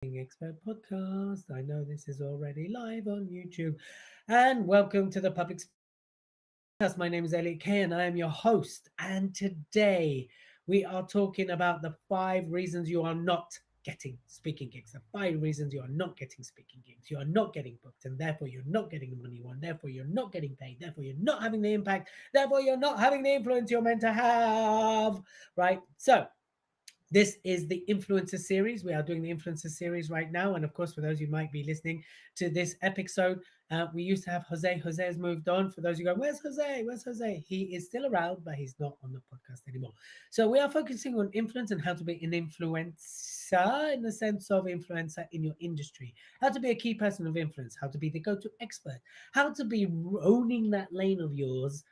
Expert podcast. I know this is already live on YouTube. And welcome to the Public Podcast. My name is Elliot K and I am your host. And today we are talking about the 5 reasons you are not getting speaking gigs. The 5 reasons you are not getting speaking gigs. You are not getting booked, and therefore you're not getting the money you want. Therefore, you're not getting paid. Therefore, you're not having the impact. Therefore, you're not having the influence you're meant to have. Right? So, this is the influencer series. We are doing the influencer series right now. And of course, for those who might be listening to this episode, we used to have Jose. Jose has moved on. For those who go, where's Jose? Where's Jose? He is still around, but he's not on the podcast anymore. So we are focusing on influence and how to be an influencer in the sense of influencer in your industry, how to be a key person of influence, how to be the go-to expert, how to be owning that lane of yours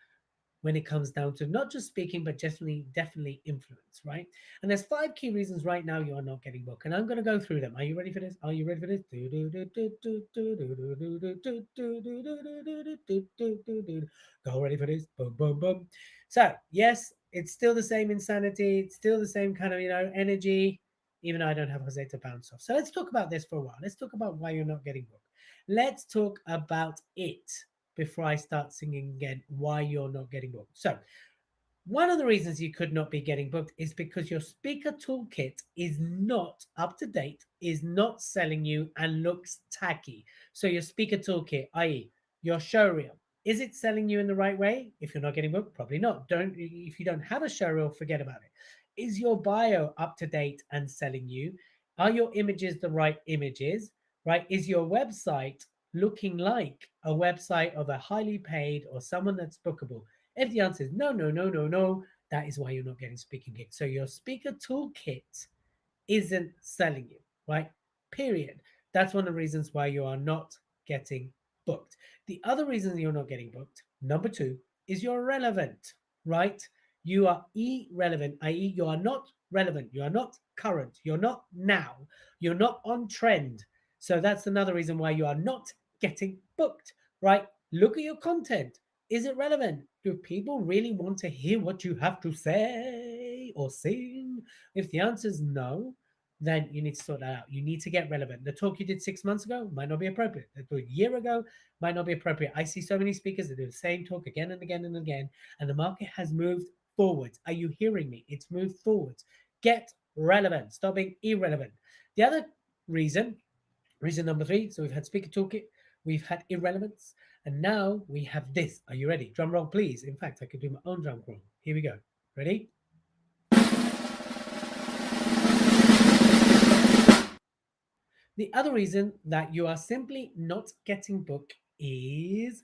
when it comes down to not just speaking, but definitely influence, right? And there's 5 key reasons right now you are not getting booked, and I'm going to go through them. Are you ready for this? Are you ready for this? Go ready for this? Boom, boom, boom. So yes, it's still the same insanity. It's still the same kind of energy, even though I don't have Jose to bounce off. So let's talk about this for a while. Let's talk about why you're not getting booked. Let's talk about it before I start singing again why you're not getting booked. So, one of the reasons you could not be getting booked is because your speaker toolkit is not up to date, is not selling you, and looks tacky. So, your speaker toolkit, i.e., your show reel, is it selling you in the right way? If you're not getting booked, probably not. Don't if you don't have a show reel, forget about it. Is your bio up to date and selling you? Are your images the right images? Right? Is your website looking like a website of a highly paid or someone that's bookable? If the answer is no, no, no, no, no, that is why you're not getting speaking gigs. So your speaker toolkit isn't selling you, right? Period. That's one of the reasons why you are not getting booked. The other reason you're not getting booked, number two, is you're irrelevant, right? You are irrelevant, i.e., you are not relevant, you are not current, you're not now, you're not on trend. So that's another reason why you are not getting booked, right? Look at your content. Is it relevant? Do people really want to hear what you have to say or sing? If the answer is no, then you need to sort that out. You need to get relevant. The talk you did 6 months ago might not be appropriate. The talk a year ago might not be appropriate. I see so many speakers that do the same talk again and again and again, and the market has moved forwards. Are you hearing me? It's moved forwards. Get relevant. Stop being irrelevant. The other reason, reason number three, so we've had speaker toolkit, we've had irrelevance, and now we have this. Are you ready? Drum roll, please. In fact, I could do my own drum roll. Here we go. Ready? The other reason that you are simply not getting booked is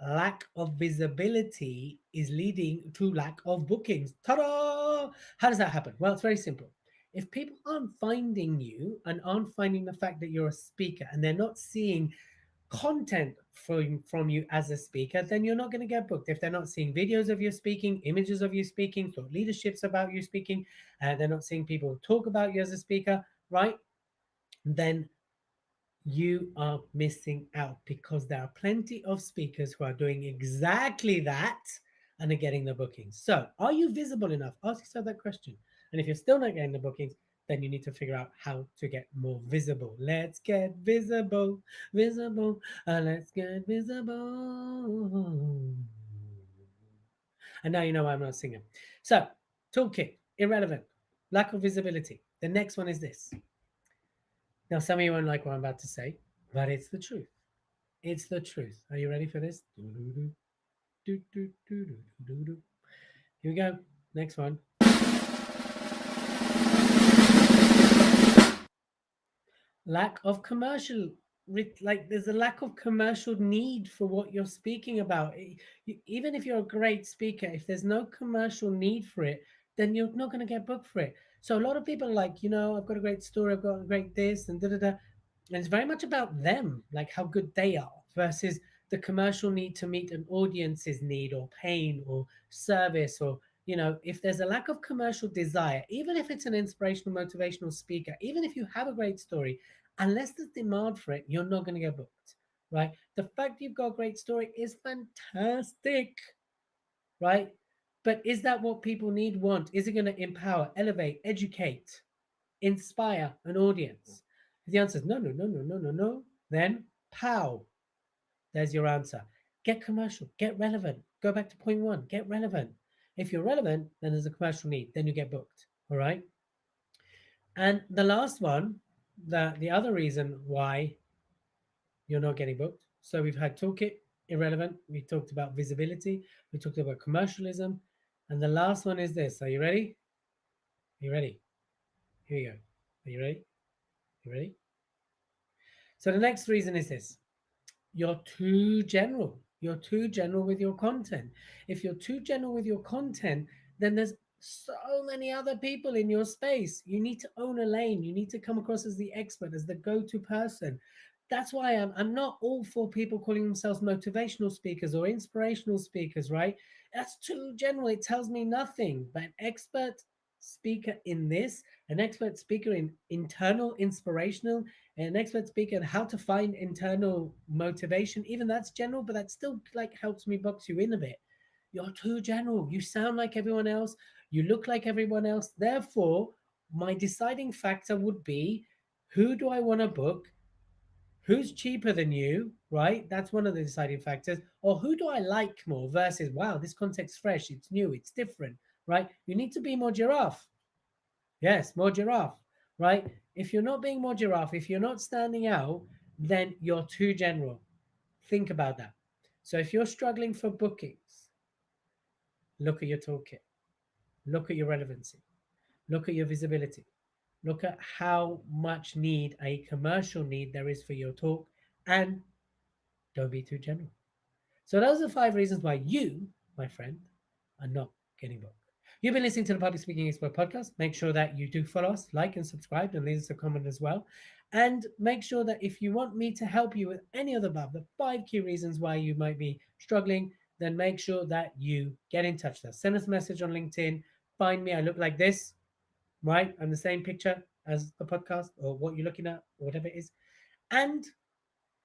lack of visibility is leading to lack of bookings. Ta-da! How does that happen? Well, it's very simple. If people aren't finding you and aren't finding the fact that you're a speaker and they're not seeing content from you as a speaker, then you're not going to get booked. If they're not seeing videos of you speaking, images of you speaking, thought leaderships about you speaking, they're not seeing people talk about you as a speaker, right? Then you are missing out because there are plenty of speakers who are doing exactly that and are getting the bookings. So, are you visible enough? Ask yourself that question. And if you're still not getting the bookings, then you need to figure out how to get more visible. Let's get visible, visible, let's get visible. And now you know why I'm not singing. So, toolkit, irrelevant, lack of visibility. The next one is this. Now, some of you won't like what I'm about to say, but it's the truth. It's the truth. Are you ready for this? Here we go. Next one. Lack of commercial, like there's a lack of commercial need for what you're speaking about. Even if you're a great speaker, if there's no commercial need for it, then you're not going to get booked for it. So a lot of people are like, I've got a great story, I've got a great this and da da da. And it's very much about them, like how good they are, versus the commercial need to meet an audience's need or pain or service or if there's a lack of commercial desire, even if it's an inspirational, motivational speaker, even if you have a great story, unless there's demand for it, you're not going to get booked, right? The fact you've got a great story is fantastic, right? But is that what people need, want? Is it going to empower, elevate, educate, inspire an audience? If the answer is no, no, no, no, no, no, no, then pow, there's your answer. Get commercial, get relevant. Go back to point one, get relevant. If you're relevant, then there's a commercial need, then you get booked. All right. And the last one, the other reason why you're not getting booked. So we've had toolkit, irrelevant. We talked about visibility. We talked about commercialism. And the last one is this. Are you ready? Are you ready? Here you go. Are you ready? You ready? So the next reason is this. You're too general. You're too general with your content. If you're too general with your content, then there's so many other people in your space. You need to own a lane. You need to come across as the expert, as the go-to person. That's why I'm not all for people calling themselves motivational speakers or inspirational speakers, right? That's too general. It tells me nothing. But an expert speaker in this, an expert speaker in internal inspirational, an expert speaker on how to find internal motivation, even that's general, but that still like helps me box you in a bit. You're too general. You sound like everyone else. You look like everyone else. Therefore, my deciding factor would be, who do I want to book? Who's cheaper than you, right? That's one of the deciding factors. Or who do I like more versus, wow, this context's fresh, it's new, it's different, right? You need to be more giraffe. Yes, more giraffe, right? If you're not being more giraffe, if you're not standing out, then you're too general. Think about that. So if you're struggling for bookings, look at your toolkit, look at your relevancy, look at your visibility, look at how much need, a commercial need, there is for your talk, and don't be too general. So those are 5 reasons why you, my friend, are not getting booked. You've been listening to the Public Speaking Expert podcast. Make sure that you do follow us, like and subscribe, and leave us a comment as well. And make sure that if you want me to help you with any of the above, the 5 key reasons why you might be struggling, then make sure that you get in touch with us. Send us a message on LinkedIn. Find me. I look like this, right? I'm the same picture as the podcast or what you're looking at, or whatever it is. And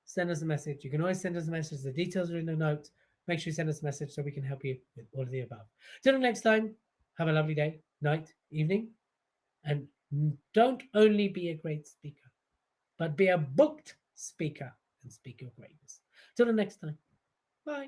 send us a message. You can always send us a message. The details are in the notes. Make sure you send us a message so we can help you with all of the above. Till next time, have a lovely day, night, evening, and don't only be a great speaker, but be a booked speaker and speak your greatness. Till the next time, bye.